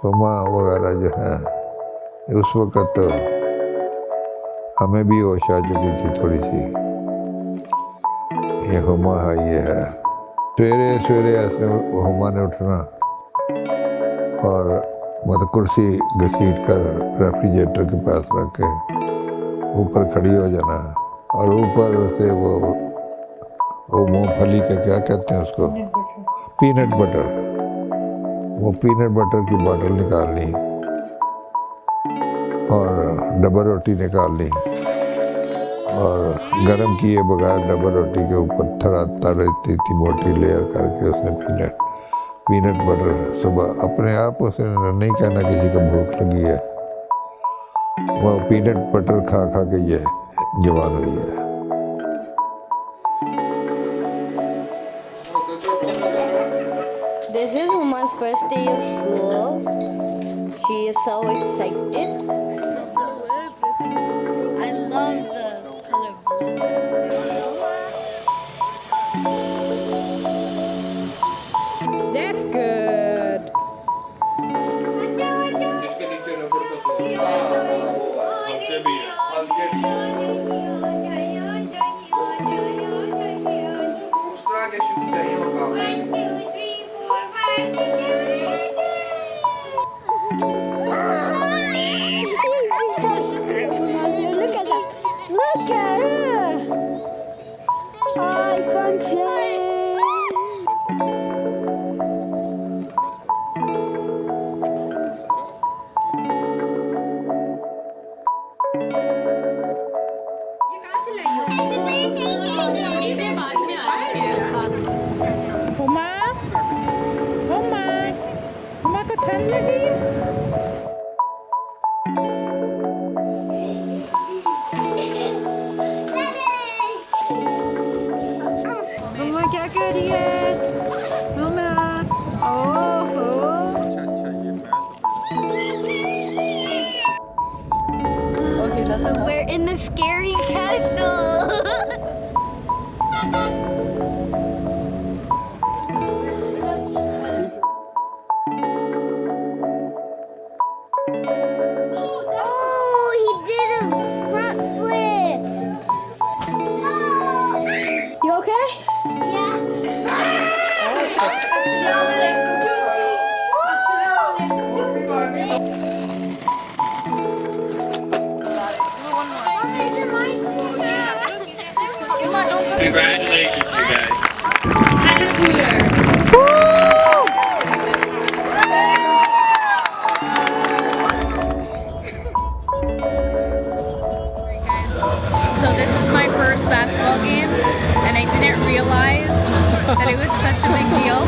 हुमा वगैरह जो है, उस वक़्त तो हमें भी होश आ चुकी थी थोड़ी सी। ये हुमा है, ये है। सवेरे सवेरे ऐसे हुमा ने उठना और मतलब कुर्सी घसीट कर रेफ्रिजरेटर के पास रख के ऊपर खड़ी हो जाना, और ऊपर से वो मूंगफली का क्या कहते हैं उसको, पीनट बटर, वो पीनट बटर की बोतल निकालनी और डबल रोटी निकाल ली, और गरम किए बगैर डबल रोटी के ऊपर थोड़ा तड़ती थी मोटी लेयर करके उसने पीनट बटर। सुबह अपने आप उसे नहीं कहना किसी को भूख लगी है, वो पीनट बटर खा खा के ये जवान हुई है। This is Huma's first day of school. She is so excited. I love the color blue. That's good. Look at that. Look at her. High function. Huma, Huma, Huma को ठंड लगी? हुमा क्या कर रही है? हुमा, ओहो। We're in the scary castle. Oh, he did a front flip. You okay? Congratulations, you guys. So this is my first basketball game, and I didn't realize that it was such a big deal.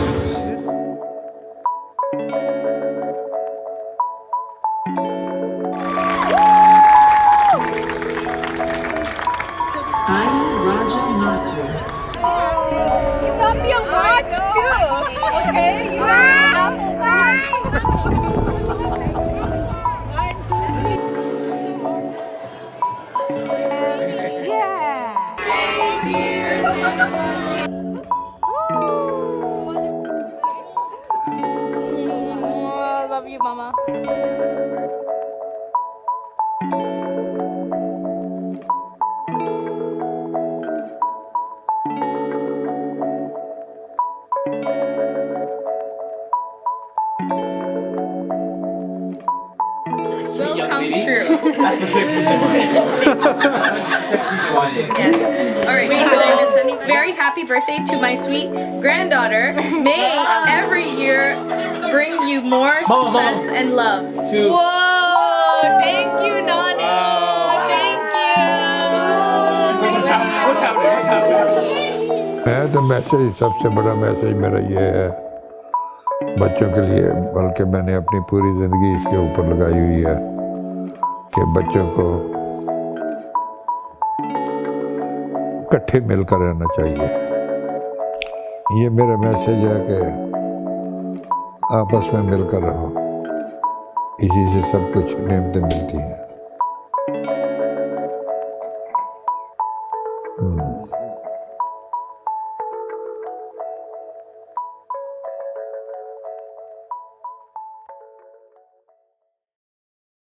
You got me a watch too. Okay. You got me a watch. I love you, Mama. Will come true. That's the picture. Yes. All right. So, very happy birthday to my sweet granddaughter. May every year bring you more success and love. Whoa! Thank you, Nana. Thank you. What's happening? What's happening? है तो message, सबसे बड़ा message मेरा ये है बच्चों के लिए, बल्कि मैंने अपनी पूरी ज़िंदगी इसके ऊपर लगाई हुई है कि बच्चों को इकट्ठे मिलकर रहना चाहिए। ये मेरा मैसेज है कि आपस में मिलकर रहो, इसी से सब कुछ नेमतें मिलती हैं।